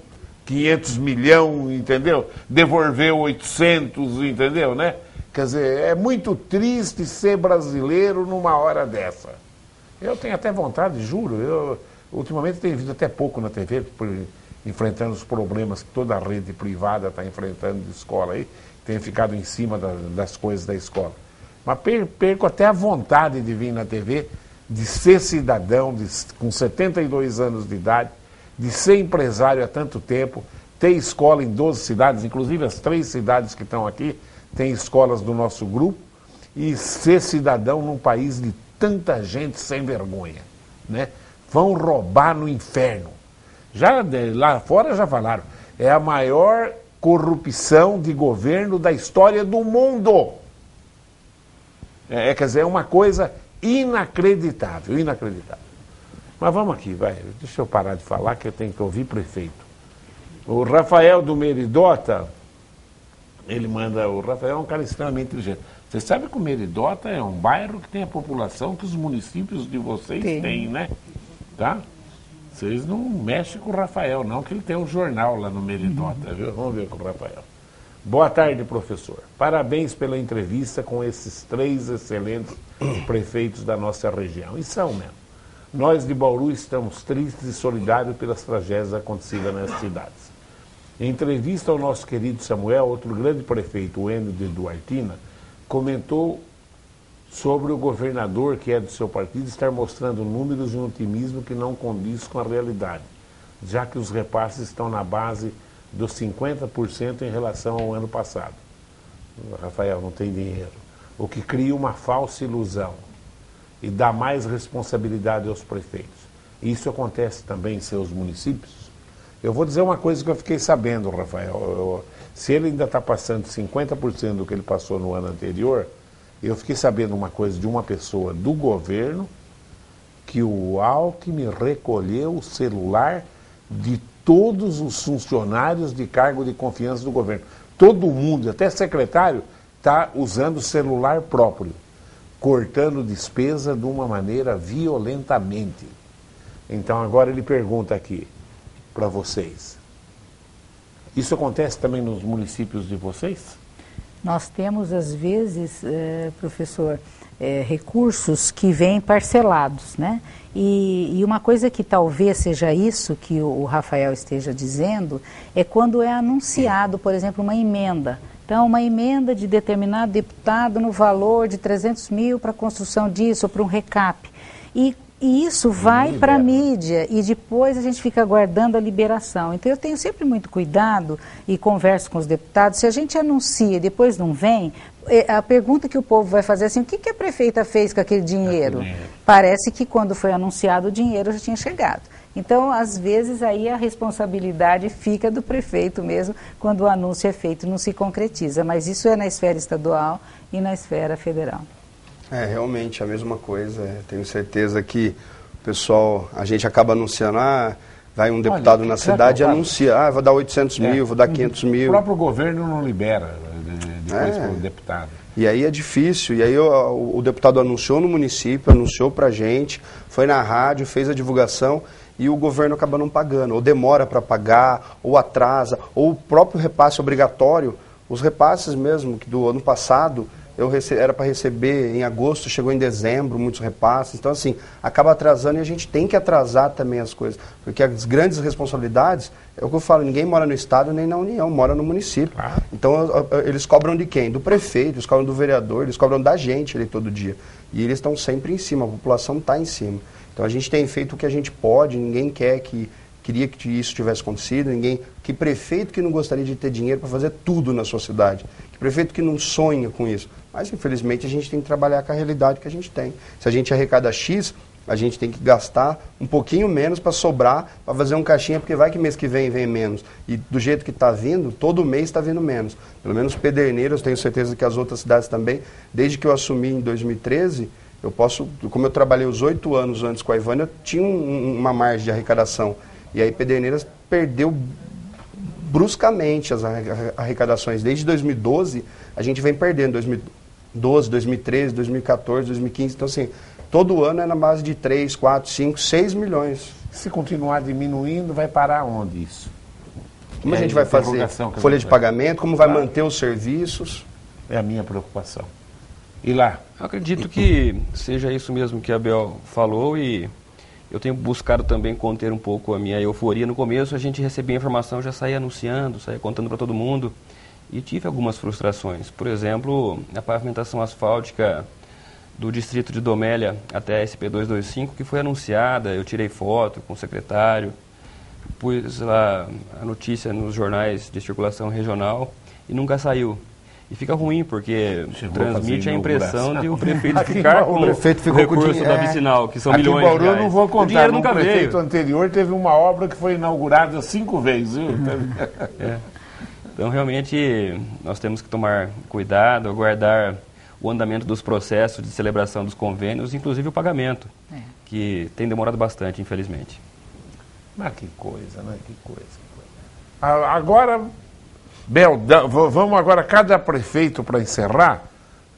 500 milhões, entendeu? Devolveu 800, entendeu, né? Quer dizer, é muito triste ser brasileiro numa hora dessa. Eu tenho até vontade, juro. Eu ultimamente tenho visto até pouco na TV, enfrentando os problemas que toda a rede privada está enfrentando de escola aí. Tenho ficado em cima das coisas da escola. Mas perco até a vontade de vir na TV, de ser cidadão, com 72 anos de idade, de ser empresário há tanto tempo, ter escola em 12 cidades, inclusive as 3 cidades que estão aqui, tem escolas do nosso grupo, e ser cidadão num país de tanta gente sem vergonha, né? Vão roubar no inferno. Lá fora já falaram, é a maior corrupção de governo da história do mundo. Quer dizer, é uma coisa inacreditável, inacreditável. Mas vamos aqui, vai. Deixa eu parar de falar que eu tenho que ouvir prefeito. O Rafael do Meridota, ele manda... O Rafael é um cara extremamente inteligente. Você sabe que o Meridota é um bairro que tem a população que os municípios de vocês têm, né? Tá? Vocês não mexem com o Rafael, não, que ele tem um jornal lá no Meridota, viu? Vamos ver com o Rafael. Boa tarde, professor. Parabéns pela entrevista com esses 3 excelentes prefeitos da nossa região. E são mesmo. Nós de Bauru estamos tristes e solidários pelas tragédias acontecidas nas cidades. Em entrevista ao nosso querido Samuel, outro grande prefeito, o Enio de Duartina, comentou sobre o governador, que é do seu partido, estar mostrando números e um otimismo que não condiz com a realidade, já que os repasses estão na base dos 50% em relação ao ano passado. Rafael, não tem dinheiro. O que cria uma falsa ilusão e dá mais responsabilidade aos prefeitos. Isso acontece também em seus municípios? Eu vou dizer uma coisa que eu fiquei sabendo, Rafael. Se ele ainda está passando 50% do que ele passou no ano anterior, eu fiquei sabendo uma coisa de uma pessoa do governo, que o Alckmin recolheu o celular de todos os funcionários de cargo de confiança do governo. Todo mundo, até secretário, está usando celular próprio, cortando despesa de uma maneira violentamente. Então agora ele pergunta aqui para vocês. Isso acontece também nos municípios de vocês? Nós temos, às vezes, professor, recursos que vêm parcelados, né? E uma coisa que talvez seja isso que o Rafael esteja dizendo, é quando é anunciado, por exemplo, uma emenda. Então, uma emenda de determinado deputado no valor de 300 mil para a construção disso, ou para um recap. E isso vai para a mídia e depois a gente fica aguardando a liberação. Então eu tenho sempre muito cuidado e converso com os deputados. Se a gente anuncia e depois não vem, a pergunta que o povo vai fazer é assim, o que a prefeita fez com aquele dinheiro? Parece que quando foi anunciado o dinheiro já tinha chegado. Então, às vezes, aí a responsabilidade fica do prefeito mesmo, quando o anúncio é feito e não se concretiza. Mas isso é na esfera estadual e na esfera federal. Realmente a mesma coisa. Tenho certeza que o pessoal, a gente acaba anunciando, vai um deputado na cidade e anuncia, vou dar 800 mil, vou dar 500 mil. O próprio governo não libera depois para o deputado. E aí é difícil, e aí o deputado anunciou no município, anunciou para a gente, foi na rádio, fez a divulgação e o governo acaba não pagando, ou demora para pagar, ou atrasa, ou o próprio repasse obrigatório, os repasses mesmo, que do ano passado era para receber em agosto, chegou em dezembro, muitos repasses. Então, assim, acaba atrasando e a gente tem que atrasar também as coisas. Porque as grandes responsabilidades, é o que eu falo, ninguém mora no Estado nem na União, mora no município. Então, eles cobram de quem? Do prefeito, eles cobram do vereador, eles cobram da gente ali todo dia. E eles estão sempre em cima, a população está em cima. Então, a gente tem feito o que a gente pode, ninguém queria que isso tivesse acontecido, que prefeito que não gostaria de ter dinheiro para fazer tudo na sua cidade, que prefeito que não sonha com isso. Mas, infelizmente, a gente tem que trabalhar com a realidade que a gente tem. Se a gente arrecada X, a gente tem que gastar um pouquinho menos para sobrar, para fazer um caixinha, porque vai que mês que vem menos. E do jeito que está vindo, todo mês está vindo menos. Pelo menos Pederneiras, tenho certeza que as outras cidades também, desde que eu assumi em 2013, como eu trabalhei os 8 anos antes com a Ivânia, eu tinha uma margem de arrecadação. E aí Pederneiras perdeu bruscamente as arrecadações. Desde 2012, a gente vem perdendo. 2012, 2013, 2014, 2015. Então, assim, todo ano é na base de 3, 4, 5, 6 milhões. Se continuar diminuindo, vai parar onde isso? Como a gente vai fazer? Folha de pagamento? Como vai manter os serviços? É a minha preocupação. E lá? Eu acredito que seja isso mesmo que a Abel falou e eu tenho buscado também conter um pouco a minha euforia. No começo a gente recebia informação, já saía anunciando, saía contando para todo mundo e tive algumas frustrações. Por exemplo, a pavimentação asfáltica do distrito de Domélia até a SP225, que foi anunciada, eu tirei foto com o secretário, pus lá a notícia nos jornais de circulação regional e nunca saiu. E fica ruim, porque transmite a impressão de o prefeito ficar com o recurso da vicinal, que são milhões de reais. Aqui em Bauru eu não vou contar, o prefeito anterior teve uma obra que foi inaugurada 5 vezes. Viu? Então, realmente, nós temos que tomar cuidado, aguardar o andamento dos processos de celebração dos convênios, inclusive o pagamento, que tem demorado bastante, infelizmente. Mas que coisa, né? Que coisa. Agora... Bel, vamos agora, cada prefeito, para encerrar,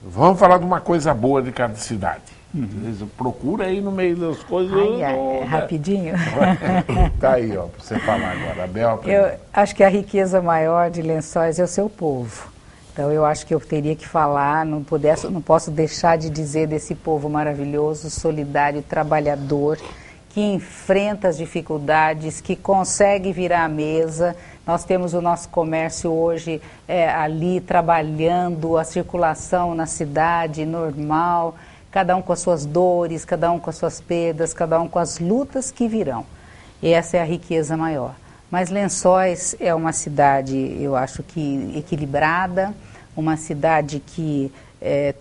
vamos falar de uma coisa boa de cada cidade. Procura aí no meio das coisas. Rapidinho. Tá aí, ó, para você falar agora. Abel, eu acho que a riqueza maior de Lençóis é o seu povo. Então eu acho que eu teria que falar, não posso deixar de dizer desse povo maravilhoso, solidário, trabalhador, que enfrenta as dificuldades, que consegue virar a mesa. Nós temos o nosso comércio hoje ali trabalhando, a circulação na cidade normal, cada um com as suas dores, cada um com as suas perdas, cada um com as lutas que virão. E essa é a riqueza maior. Mas Lençóis é uma cidade, eu acho que equilibrada, uma cidade que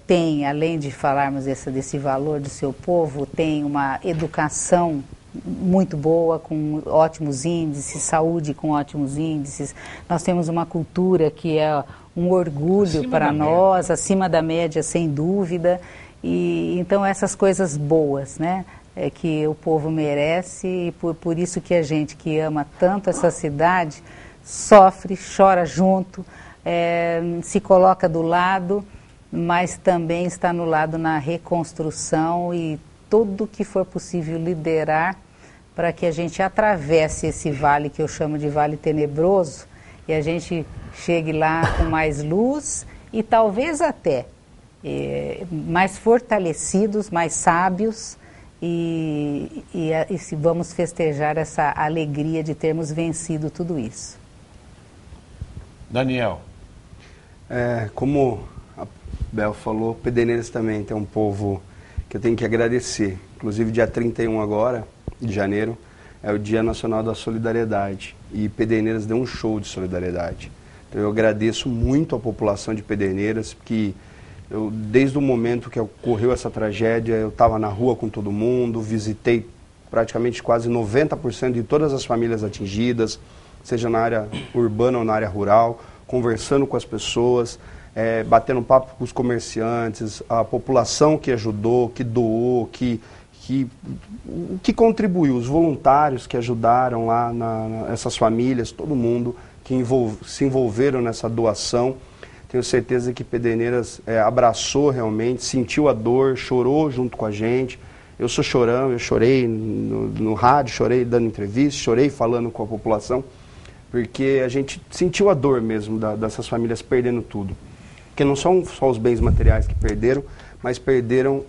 tem, além de falarmos desse valor do seu povo, tem uma educação muito boa, com ótimos índices, saúde com ótimos índices. Nós temos uma cultura que é um orgulho para nós, acima da média, sem dúvida. E então essas coisas boas, né, que o povo merece, e por isso que a gente que ama tanto essa cidade sofre, chora junto, se coloca do lado, mas também está no lado na reconstrução e tudo que for possível liderar para que a gente atravesse esse vale que eu chamo de vale tenebroso e a gente chegue lá com mais luz e talvez até mais fortalecidos, mais sábios e vamos festejar essa alegria de termos vencido tudo isso. Daniel. Como a Bel falou, Pederneiras também tem um povo que eu tenho que agradecer. Inclusive, dia 31 agora, de janeiro, é o Dia Nacional da Solidariedade. E Pederneiras deu um show de solidariedade. Então, eu agradeço muito a população de Pederneiras, porque desde o momento que ocorreu essa tragédia, eu estava na rua com todo mundo, visitei praticamente quase 90% de todas as famílias atingidas, seja na área urbana ou na área rural, conversando com as pessoas, batendo papo com os comerciantes, a população que ajudou, que doou, que contribuiu, os voluntários que ajudaram lá, essas famílias, todo mundo que se envolveram nessa doação. Tenho certeza que Pederneiras abraçou realmente, sentiu a dor, chorou junto com a gente. Eu sou chorão, eu chorei no rádio, chorei dando entrevista, chorei falando com a população, porque a gente sentiu a dor mesmo dessas famílias perdendo tudo. Porque não são só os bens materiais que perderam, mas perderam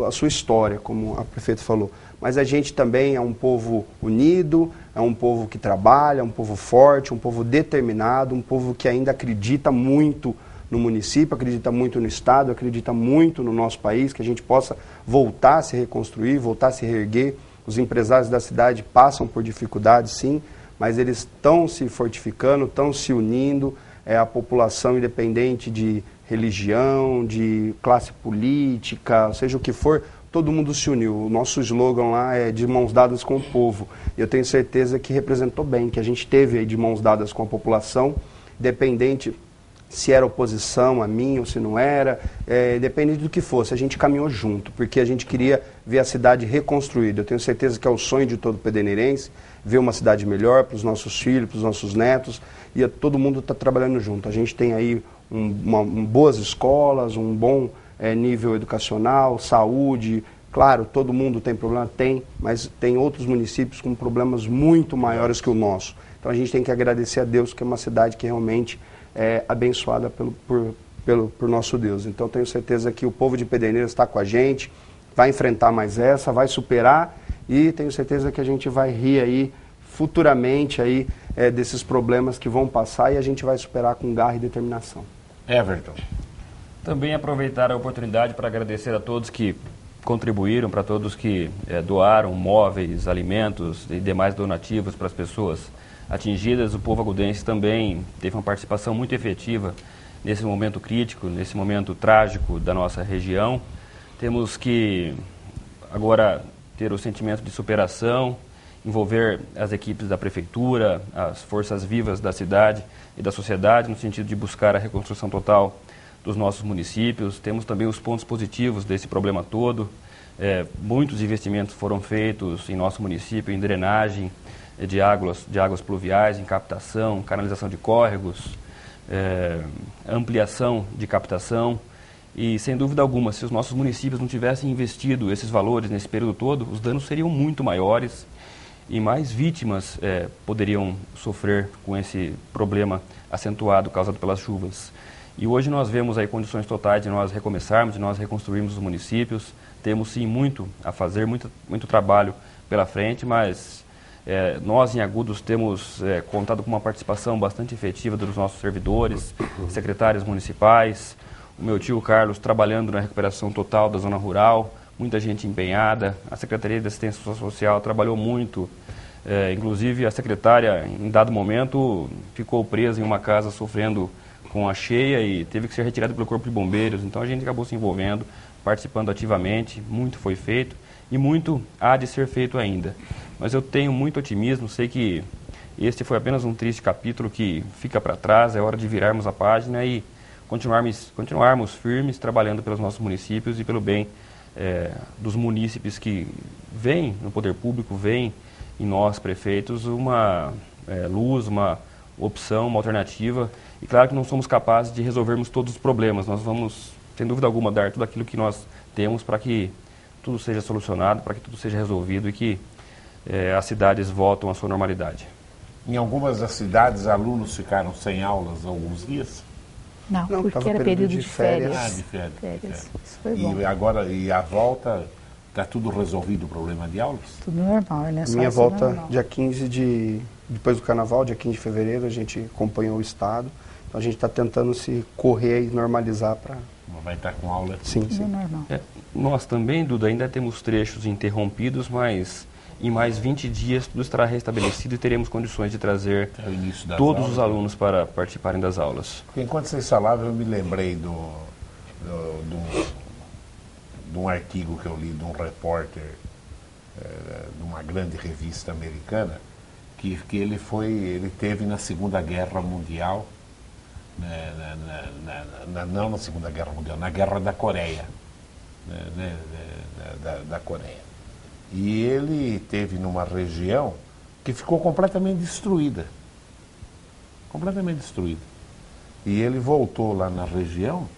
a sua história, como a prefeita falou. Mas a gente também é um povo unido, é um povo que trabalha, um povo forte, um povo determinado, um povo que ainda acredita muito no município, acredita muito no Estado, acredita muito no nosso país, que a gente possa voltar a se reconstruir, voltar a se reerguer. Os empresários da cidade passam por dificuldades, sim, mas eles estão se fortificando, estão se unindo. A população, independente de religião, de classe política, seja o que for, todo mundo se uniu. O nosso slogan lá é de mãos dadas com o povo. Eu tenho certeza que representou bem, que a gente teve aí de mãos dadas com a população, independente se era oposição a mim ou se não era, independente do que fosse, a gente caminhou junto, porque a gente queria ver a cidade reconstruída. Eu tenho certeza que é o sonho de todo pederneirense, ver uma cidade melhor para os nossos filhos, para os nossos netos, e todo mundo está trabalhando junto. A gente tem aí boas escolas, um bom nível educacional, saúde. Claro, todo mundo tem problema? Tem, mas tem outros municípios com problemas muito maiores que o nosso. Então a gente tem que agradecer a Deus, que é uma cidade que realmente é abençoada por nosso Deus. Então tenho certeza que o povo de Pederneiras está com a gente, vai enfrentar mais essa, vai superar, e tenho certeza que a gente vai rir aí futuramente aí, desses problemas que vão passar, e a gente vai superar com garra e determinação. Everton. Também aproveitar a oportunidade para agradecer a todos que contribuíram, para todos que doaram móveis, alimentos e demais donativos para as pessoas atingidas. O povo agudense também teve uma participação muito efetiva nesse momento crítico, nesse momento trágico da nossa região. Temos que agora ter o sentimento de superação, envolver as equipes da prefeitura, as forças vivas da cidade e da sociedade, no sentido de buscar a reconstrução total dos nossos municípios. Temos também os pontos positivos desse problema todo. Muitos investimentos foram feitos em nosso município em drenagem de águas pluviais, em captação, canalização de córregos, ampliação de captação, E, sem dúvida alguma, se os nossos municípios não tivessem investido esses valores nesse período todo, os danos seriam muito maiores e mais vítimas poderiam sofrer com esse problema acentuado causado pelas chuvas. E hoje nós vemos aí condições totais de nós recomeçarmos, de nós reconstruirmos os municípios. Temos sim muito a fazer, muito trabalho pela frente, mas nós em Agudos temos contado com uma participação bastante efetiva dos nossos servidores, secretários municipais, o meu tio Carlos trabalhando na recuperação total da zona rural, muita gente empenhada, a Secretaria de Assistência Social trabalhou muito, inclusive a secretária em dado momento ficou presa em uma casa sofrendo com a cheia e teve que ser retirada pelo Corpo de Bombeiros, então a gente acabou se envolvendo, participando ativamente, muito foi feito e muito há de ser feito ainda. Mas eu tenho muito otimismo, sei que este foi apenas um triste capítulo que fica para trás, é hora de virarmos a página e continuarmos firmes, trabalhando pelos nossos municípios e pelo bem dos munícipes que veem no poder público, veem em nós, prefeitos, uma luz, uma opção, uma alternativa. E claro que não somos capazes de resolvermos todos os problemas, nós vamos, sem dúvida alguma, dar tudo aquilo que nós temos para que tudo seja solucionado, para que tudo seja resolvido e que as cidades voltem à sua normalidade. Em algumas das cidades, alunos ficaram sem aulas alguns dias? Não, porque era período de férias. Ah, de férias. Isso foi bom. E agora, a volta, está tudo resolvido o problema de aulas? Tudo normal, né? Minha volta dia 15 depois do carnaval, dia 15 de fevereiro, a gente acompanhou o estado. Então a gente está tentando se correr e normalizar para... Vai estar com aula? Sim. Normal. Nós também, Duda, ainda temos trechos interrompidos, mas em mais 20 dias tudo estará restabelecido e teremos condições de trazer todos os alunos para participarem das aulas. Porque enquanto vocês falavam, eu me lembrei de um artigo que eu li de um repórter de uma grande revista americana, que ele teve na Segunda Guerra Mundial, não na Segunda Guerra Mundial, na Guerra da Coreia, da Coreia. E ele teve numa região que ficou completamente destruída. Completamente destruída. E ele voltou lá na região,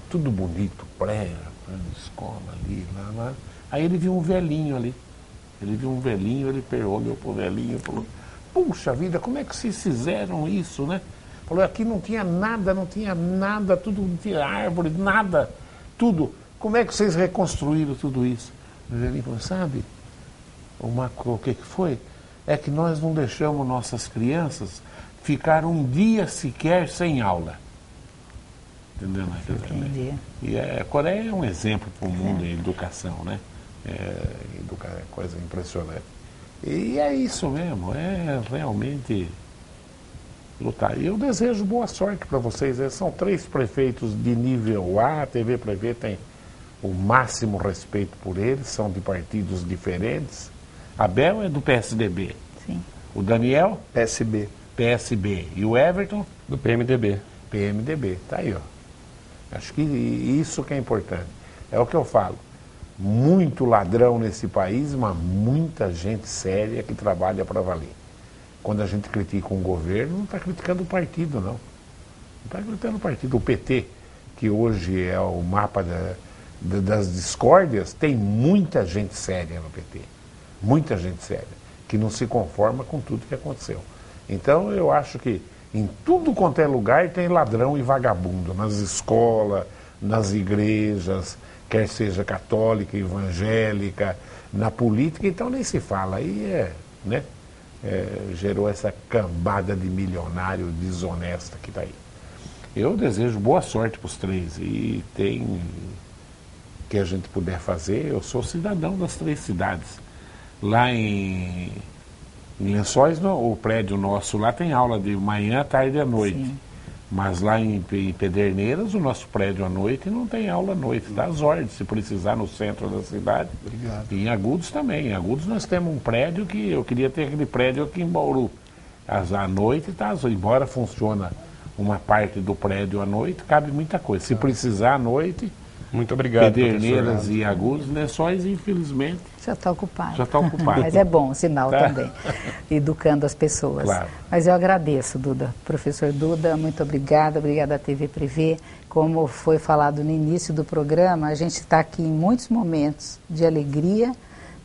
tudo bonito, prédio, escola ali, lá. Aí ele viu um velhinho ali. Ele olhou para o velhinho e falou, puxa vida, como é que vocês fizeram isso, né? Falou, aqui não tinha nada, tudo, não tinha árvore, nada, tudo. Como é que vocês reconstruíram tudo isso? O velhinho falou, sabe, o que foi? É que nós não deixamos nossas crianças ficar um dia sequer sem aula. Entendeu? Entendi. E a Coreia é um exemplo para o mundo em educação, né? É coisa impressionante. E é isso mesmo, é realmente lutar. E eu desejo boa sorte para vocês. São 3 prefeitos de nível A, a TV Prevê tem o máximo respeito por eles, são de partidos diferentes. Abel é do PSDB. Sim. O Daniel? PSB. E o Everton? Do PMDB. PMDB, tá aí, ó. Acho que isso que é importante. É o que eu falo. Muito ladrão nesse país, mas muita gente séria que trabalha para valer. Quando a gente critica um governo, não está criticando o partido, não. Não está criticando o partido. O PT, que hoje é o mapa das discórdias, tem muita gente séria no PT. Muita gente séria, que não se conforma com tudo que aconteceu. Então, eu acho que em tudo quanto é lugar tem ladrão e vagabundo. Nas escolas, nas igrejas, quer seja católica, evangélica, na política, então nem se fala. Aí gerou essa cambada de milionário desonesta que está aí. Eu desejo boa sorte para os 3 e tem que a gente puder fazer. Eu sou cidadão das 3 cidades. Lá em Lençóis, o prédio nosso lá tem aula de manhã, tarde e à noite. Sim. Mas lá em Pederneiras, o nosso prédio à noite não tem aula à noite. Dá as ordens, se precisar, no centro da cidade. Obrigado. E em Agudos também. Em Agudos nós temos um prédio que eu queria ter aquele prédio aqui em Bauru. À noite, embora funciona uma parte do prédio à noite, cabe muita coisa. Se precisar à noite, Muito obrigado, Pederneiras e Agudos, Lençóis, infelizmente, Já está ocupado. já está ocupado. Mas é bom, sinal Tá. também, educando as pessoas. Claro. Mas eu agradeço, Duda. Professor Duda, muito obrigada à TV Privé. Como foi falado no início do programa, a gente está aqui em muitos momentos de alegria.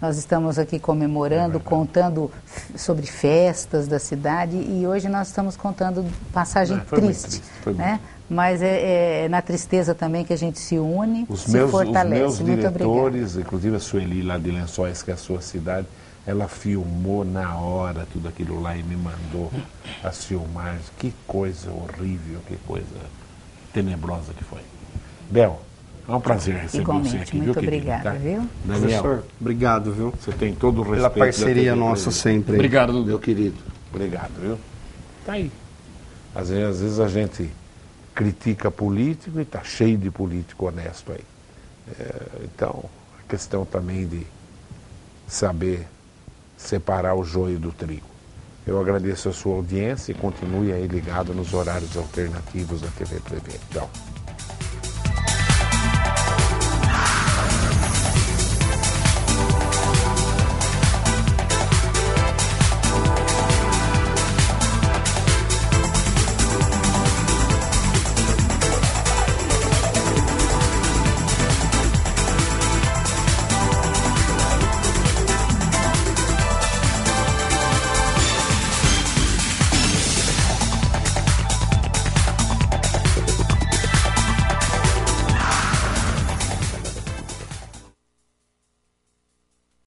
Nós estamos aqui comemorando, contando sobre festas da cidade e hoje nós estamos contando passagem Foi muito triste, triste, foi muito né? Mas é na tristeza também que a gente se une, se fortalece. Os meus Muito obrigada. diretores, inclusive a Sueli lá de Lençóis, que é a sua cidade, ela filmou na hora tudo aquilo lá e me mandou as filmagens. Que coisa horrível, que coisa tenebrosa que foi. Bel, é um prazer receber Igualmente, você aqui, muito viu, querido? obrigada, viu? Daniel, Professor, obrigado, viu? você tem todo o respeito Pela parceria da TV nossa Privé. sempre. Obrigado, Dudu. Meu querido, obrigado, viu? Tá aí. Às vezes a gente critica político e está cheio de político honesto aí. Então, a questão também de saber separar o joio do trigo. Eu agradeço a sua audiência e continue aí ligado nos horários alternativos da TV Privé. Tchau.